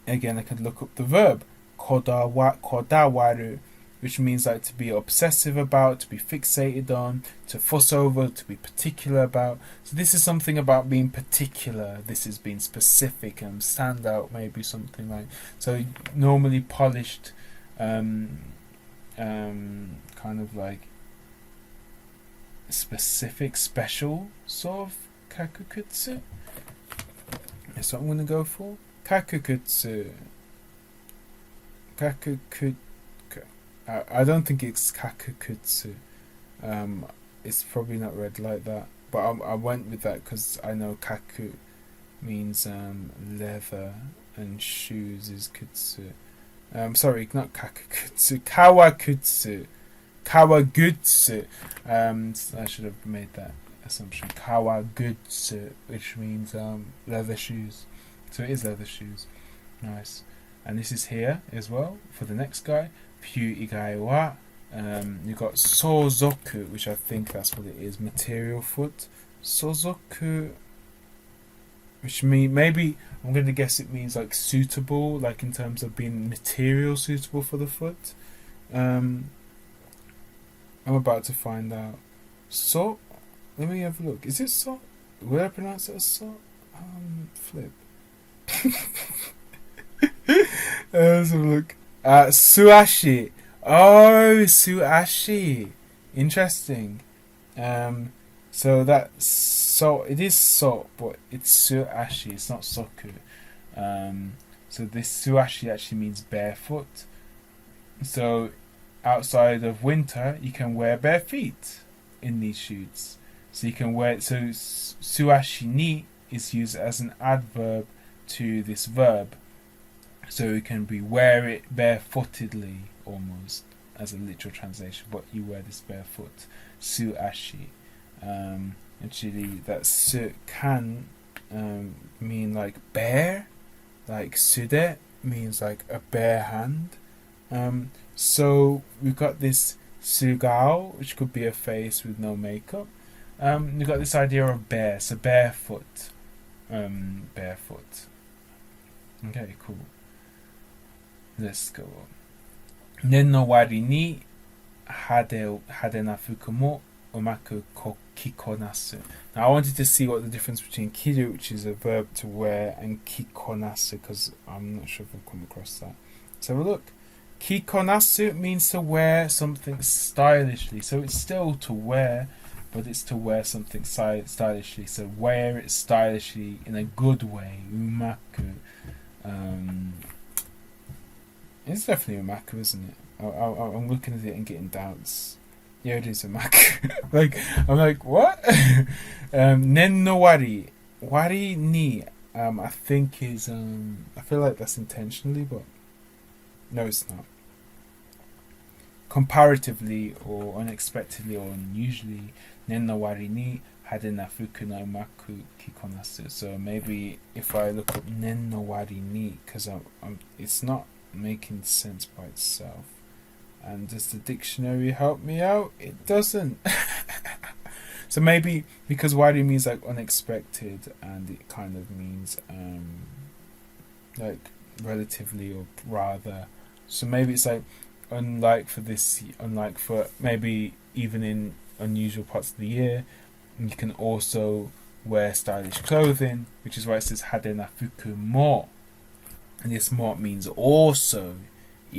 Again, I could look up the verb, kodawaru, which means like to be obsessive about, to be fixated on, to fuss over, to be particular about. So this is something about being particular. This is being specific and stand out, maybe something like. So normally polished, kind of like specific, special sort of kakukutsu. That's what I'm going to go for. Kakukutsu. I don't think it's kakukutsu. It's probably not read like that, but I went with that because I know kaku means leather and shoes is kutsu. Sorry, not kakukutsu, kawakutsu. Kawagutsu. I should have made that assumption. Kawagutsu, which means leather shoes. So it is leather shoes. Nice. And this is here as well for the next guy. Pyu igai wa. You got sozoku, which I think that's what it is. Material foot. Sozoku, which maybe I'm going to guess it means like suitable, like in terms of being material suitable for the foot. I'm about to find out. So, let me have a look. Is it so? Would I pronounce it as so? Flip. Let's have a look. Suashi. Oh, suashi. Interesting. So that's so. It is so, but it's suashi. It's not soku. So this suashi actually means barefoot. So outside of winter, you can wear bare feet in these shoes. So you can wear. So suashi ni is used as an adverb to this verb. So it can be wear it barefootedly, almost as a literal translation. But you wear this barefoot. Suashi. Actually, that su can mean like bare, like sude means like a bare hand. So we've got this sugao, which could be a face with no makeup. We've got this idea of bare, so barefoot. Barefoot. Okay, cool. Let's go on. Nen no wari ni hade na fuku mo umaku kikonasu. Now I wanted to see what the difference between kiru, which is a verb to wear, and kikonasu, because I'm not sure if I've come across that. Let's have a look. Kikonasu means to wear something stylishly. So it's still to wear, but it's to wear something stylishly. So wear it stylishly in a good way. Umaku. It's definitely umaku, isn't it? I'm looking at it and getting doubts. Yeah, it is umaku. I'm like, what? Nen no wari. Wari ni, I think is, I feel like that's intentionally, but no, it's not. Comparatively or unexpectedly or unusually, nen no wari ni hade na fuku no umaku kikonasu. So maybe if I look up nen no wari ni, because it's not making sense by itself. And does the dictionary help me out? It doesn't. So maybe because wari means like unexpected, and it kind of means like relatively or rather. So maybe it's like unlike for maybe even in unusual parts of the year, you can also wear stylish clothing, which is why it says hade na fuku mo. And this mo means also.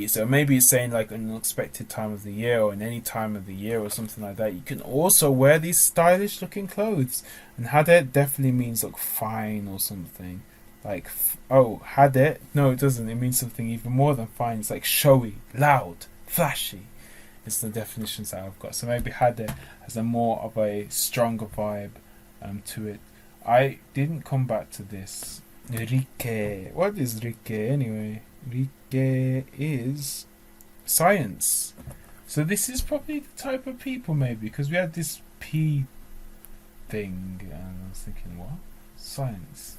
So maybe it's saying like an unexpected time of the year or in any time of the year or something like that. You can also wear these stylish looking clothes. And hade definitely means look fine or something. Like, hade? No, it doesn't. It means something even more than fine. It's like showy, loud, flashy. It's the definitions that I've got. So maybe hade has a more of a stronger vibe to it. I didn't come back to this. Rike. What is Rike anyway? Rike is science. So this is probably the type of people maybe, because we had this P thing and I was thinking, what? Science.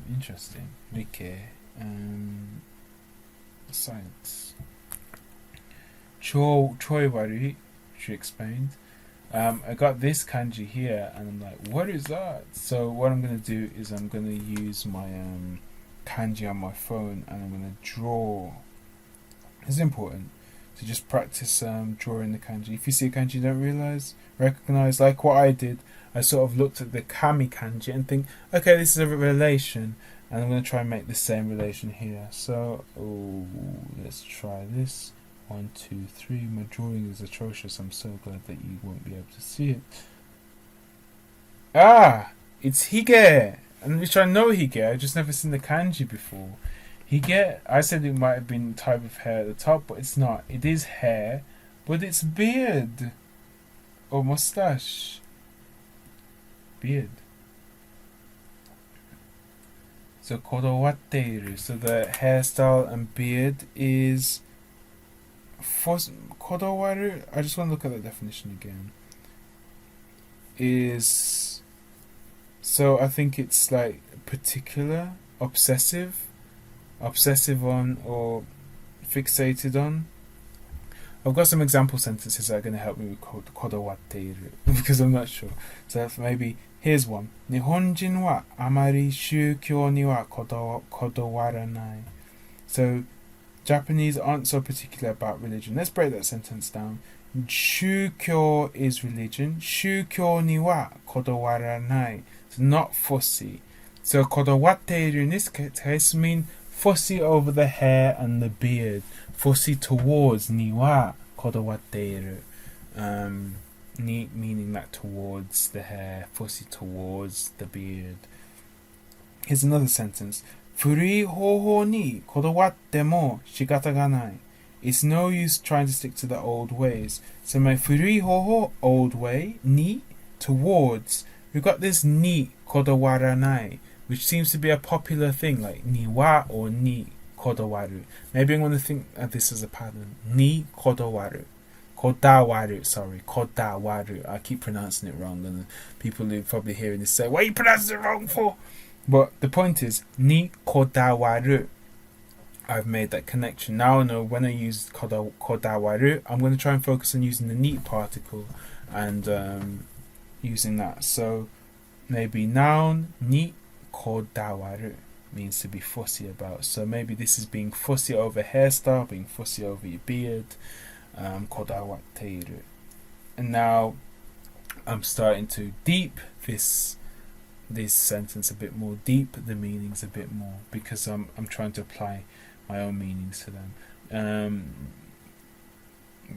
Interesting. Rike. Science. Choiwaru, she explained. I got this kanji here, and I'm like, what is that? So what I'm going to do is I'm going to use my kanji on my phone, and I'm going to draw. It's important to just practice drawing the kanji. If you see a kanji you don't recognize, like what I did, I sort of looked at the kami kanji and think, okay, this is a relation, and I'm going to try and make the same relation here. So, let's try this. 1, 2, 3. My drawing is atrocious. I'm so glad that you won't be able to see it. Ah! It's hige! And which I know hige, I've just never seen the kanji before. Hige, I said it might have been type of hair at the top, but it's not. It is hair, but it's beard. Or mustache. Beard. So, kodowateiru. So the hairstyle and beard is... kodowaru, I just want to look at the definition again. Is... So I think it's like particular, obsessive on, or fixated on. I've got some example sentences that are going to help me with kodowateiru because I'm not sure. So maybe here's one. Nihonjin wa amari shukyou ni wa kodowaranai. So Japanese aren't so particular about religion. Let's break that sentence down. Shukyou is religion. Shukyou ni wa kodowaranai. So not fussy. So kodowateiru in this case mean fussy over the hair and the beard. Fussy towards ni wa kodowateiru. Ni meaning that towards the hair. Fussy towards the beard. Here's another sentence. Furui hoho ni kodowatte mo shikata ga nai. It's no use trying to stick to the old ways. So my furui hoho, old way, ni, towards. We've got this ni kodowaranai, which seems to be a popular thing, like ni wa or ni kodowaru. Maybe I'm going to think of this as a pattern. Ni kodowaru. Kodawaru. I keep pronouncing it wrong, and the people who are probably hearing this say, what are you pronouncing it wrong for? But the point is, ni kodawaru. I've made that connection. Now I know when I use kodawaru, I'm going to try and focus on using the ni particle and using that. So maybe noun ni kodawaru means to be fussy about. So maybe this is being fussy over hairstyle, being fussy over your beard. Kodawateiru. And now I'm starting to deep this sentence a bit more, deep the meanings a bit more, because I'm trying to apply my own meanings to them.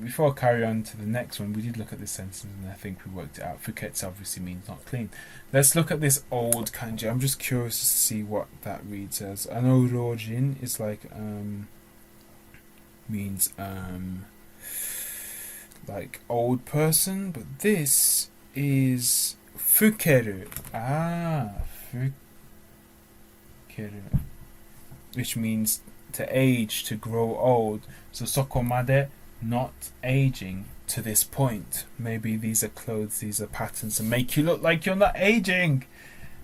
Before I carry on to the next one, we did look at this sentence and I think we worked it out. Fuketsu obviously means not clean. Let's look at this old kanji. I'm just curious to see what that reads as. I know rojin is like means like old person, but this is fukeru. Fukeru, which means to age, to grow old. So sokomade, not aging to this point. Maybe these are clothes, these are patterns to make you look like you're not aging.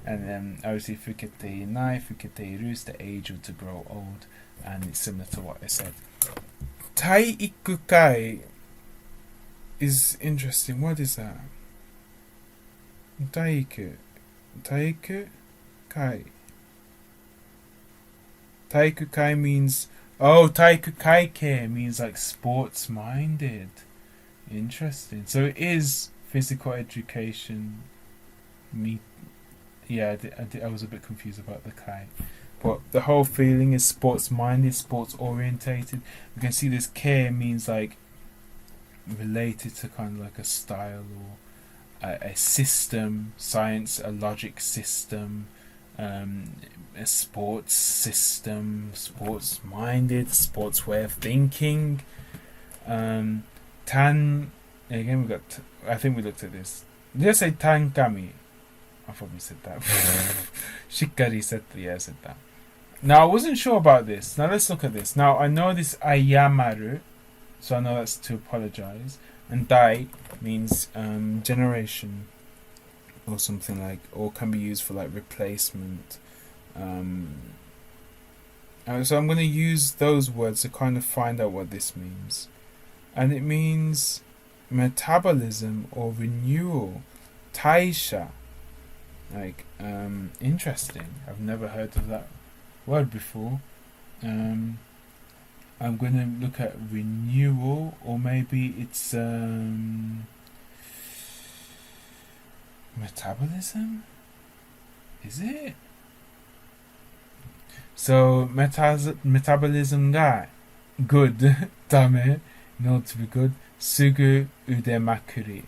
And then obviously fukete inai, fukete iru is to age or to grow old, and it's similar to what I said. Tyriq kai is interesting. What is that? Tyriq kai. Tyriq kai means Tyriq kaike means like sports minded. Interesting. So it is physical education. I was a bit confused about the kai, but the whole feeling is sports minded, sports orientated. You can see this ke means like related to kind of like a style or a system, science, a logic system, a sports system, sports minded, sports way of thinking. Tan, again we got, I think we looked at this. Did I say tankami? I probably said that. Shikkari said, yeah, I said that. Now I wasn't sure about this. Now let's look at this. Now I know this ayamaru, so I know that's to apologize. And dai means generation, or something like, or can be used for like replacement. So I'm going to use those words to kind of find out what this means. And it means metabolism or renewal. Taisha. Like, interesting. I've never heard of that word before. I'm going to look at renewal, or maybe it's metabolism? Is it? So, metabolism ga good, dame, in order to be good, sugu ude makuri.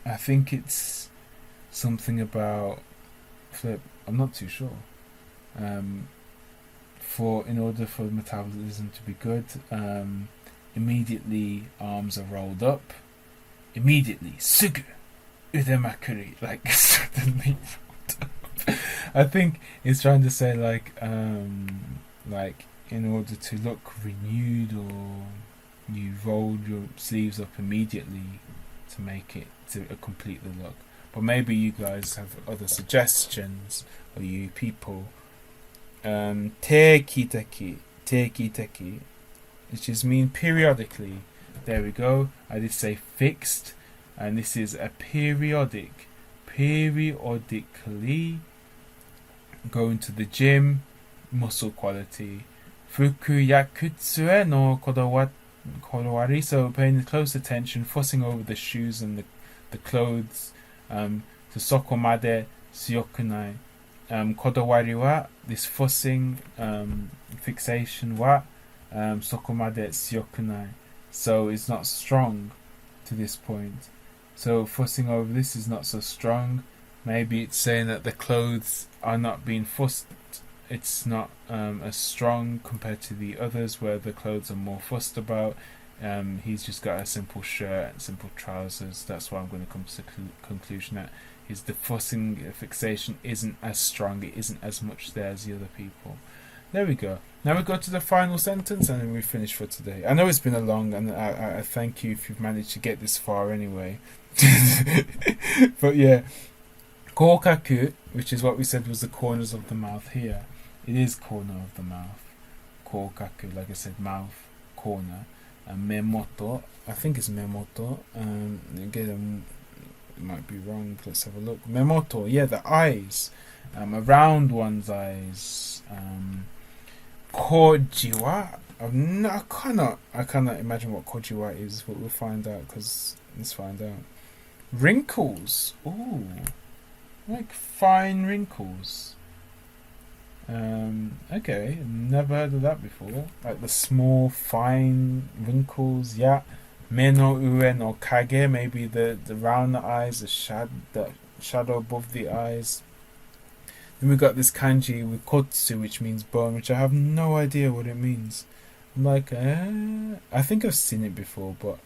I think it's something about flip. I'm not too sure. In order for metabolism to be good, immediately arms are rolled up. Immediately, sugu udemakuri, like suddenly rolled up. I think it's trying to say like in order to look renewed, or you roll your sleeves up immediately to make it to complete the look. But maybe you guys have other suggestions, or you people. Teiki teki, which is mean periodically. There we go. I did say fixed, and this is a periodically going to the gym, muscle quality. Fukuyakutsue no kodowari, so paying close attention, fussing over the shoes and the clothes. To sokomade suyokunai. Kodowari wa, this fussing, fixation wa, sokomade suyokunai. So it's not strong to this point. So fussing over this is not so strong. Maybe it's saying that the clothes are not being fussed. It's not as strong compared to the others where the clothes are more fussed about. He's just got a simple shirt and simple trousers. That's why I'm going to come to the conclusion that the fussing fixation isn't as strong. It isn't as much there as the other people. There we go. Now we go to the final sentence and then we finish for today. I know it's been a long, and I thank you if you've managed to get this far anyway. But yeah, kokaku, which is what we said was the corners of the mouth here. It is corner of the mouth. Kokaku, like I said, mouth, corner. And memoto, I think it's memoto. Again, it might be wrong. Let's have a look. Memoto, yeah, the eyes. Around one's eyes. Kojiwa. I cannot imagine what kojiwa is, but we'll find out. Let's find out. Wrinkles. Ooh, like fine wrinkles. Okay, never heard of that before. Like the small, fine wrinkles. Yeah, me no ue no kage. Maybe the round the eyes, the shadow above the eyes. Then we got this kanji with kotsu, which means bone, which I have no idea what it means. I'm like, I think I've seen it before, but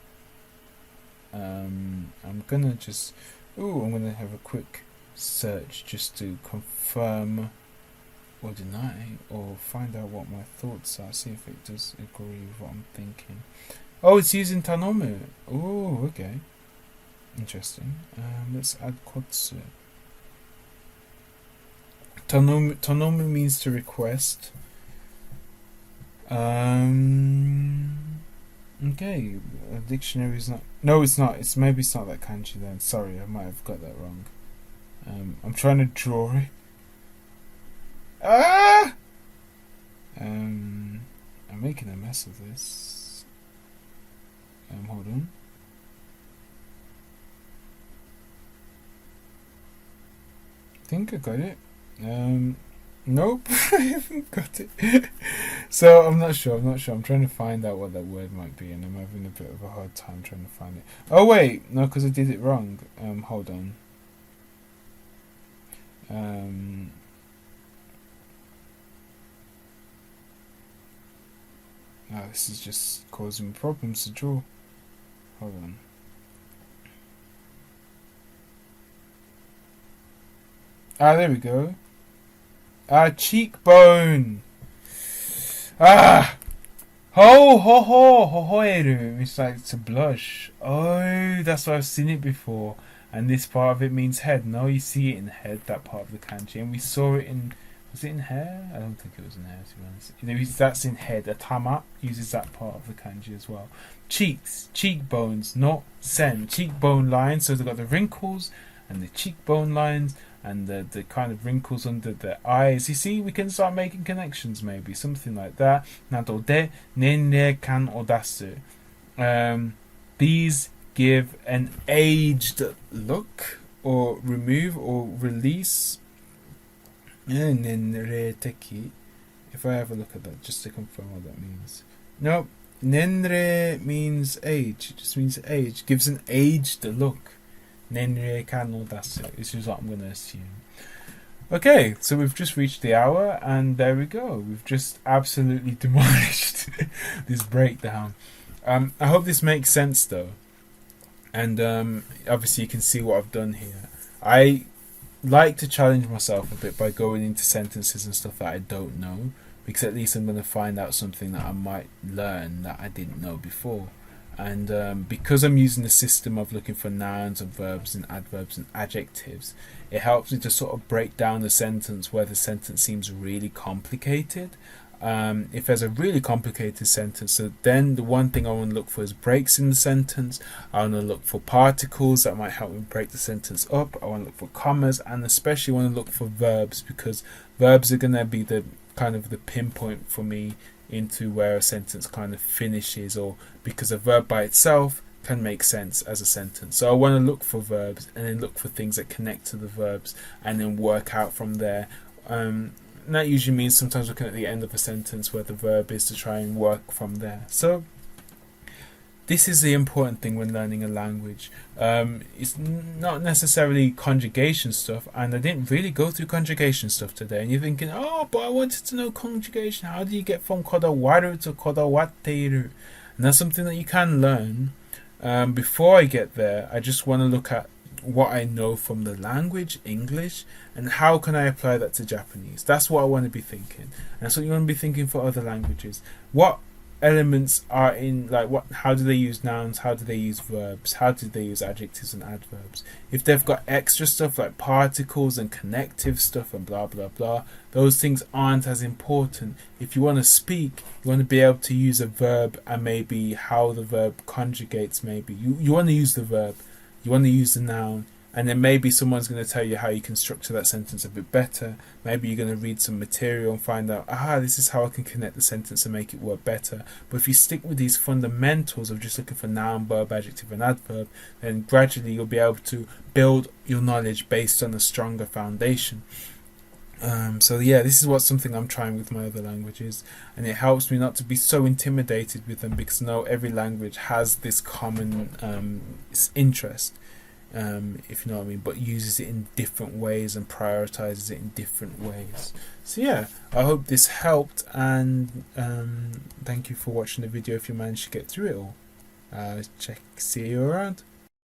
I'm gonna have a quick search just to confirm or deny, or find out what my thoughts are. See if it does agree with what I'm thinking. Oh, it's using tanomu. Oh, okay, interesting. Let's add kotsu. Tanomu means to request. Okay, a dictionary is not. No, it's not. Maybe it's not that kanji then. Sorry, I might have got that wrong. I'm trying to draw it. I'm making a mess of this. Hold on. I think I got it. Nope, I haven't got it. So I'm not sure. I'm trying to find out what that word might be, and I'm having a bit of a hard time trying to find it. Oh wait, no, because I did it wrong. Hold on. This is just causing problems to draw. Hold on. There we go. Cheekbone. Hohoeru. It's like to blush. Oh, that's why I've seen it before. and this part of it means head. No, you see it in head, that part of the kanji, and we saw it in, was it in hair? I don't think it was in hair, to be honest. That's in head. Atama uses that part of the kanji as well. Cheeks, cheekbones, not sen. Cheekbone lines, so they've got the wrinkles and the cheekbone lines and the kind of wrinkles under the eyes. You see, we can start making connections, maybe something like that. Nado de nenre kan odasu. These give an aged look, or remove or release. Nenre teki. If I have a look at that, just to confirm what that means. No, nenre means age. It just means age. Gives an aged look. Nenre kan odasu. This is what I'm going to assume. Okay, so we've just reached the hour, and there we go. We've just absolutely demolished this breakdown. I hope this makes sense, though. And obviously you can see what I've done here. I like to challenge myself a bit by going into sentences and stuff that I don't know, because at least I'm going to find out something that I might learn that I didn't know before. And because I'm using the system of looking for nouns and verbs and adverbs and adjectives, it helps me to sort of break down the sentence where the sentence seems really complicated. If there's a really complicated sentence, so then the one thing I want to look for is breaks in the sentence. I want to look for particles that might help me break the sentence up. I want to look for commas, and especially want to look for verbs, because verbs are going to be the kind of the pinpoint for me into where a sentence kind of finishes, or because a verb by itself can make sense as a sentence. So I want to look for verbs and then look for things that connect to the verbs and then work out from there. And that usually means sometimes looking at the end of a sentence where the verb is to try and work from there. So this is the important thing when learning a language. It's not necessarily conjugation stuff, and I didn't really go through conjugation stuff today. And you're thinking, oh, but I wanted to know conjugation. How do you get from kodawaru to kodawateiru? And that's something that you can learn. Before I get there, I just want to look at what I know from the language, English, and how can I apply that to Japanese. That's what I want to be thinking. And that's what you want to be thinking for other languages. What elements are in, like, what? How do they use nouns? How do they use verbs? How do they use adjectives and adverbs? If they've got extra stuff like particles and connective stuff and blah blah blah, those things aren't as important. If you want to speak, you want to be able to use a verb and maybe how the verb conjugates. Maybe you want to use the verb, you want to use the noun, and then maybe someone's going to tell you how you can structure that sentence a bit better. Maybe you're going to read some material and find out, this is how I can connect the sentence and make it work better. But if you stick with these fundamentals of just looking for noun, verb, adjective and adverb, then gradually you'll be able to build your knowledge based on a stronger foundation. So yeah, this is something I'm trying with my other languages, and it helps me not to be so intimidated with them, because I know every language has this common interest. If you know what I mean, but uses it in different ways and prioritizes it in different ways. So yeah, I hope this helped, and thank you for watching the video if you managed to get through it all. See you around.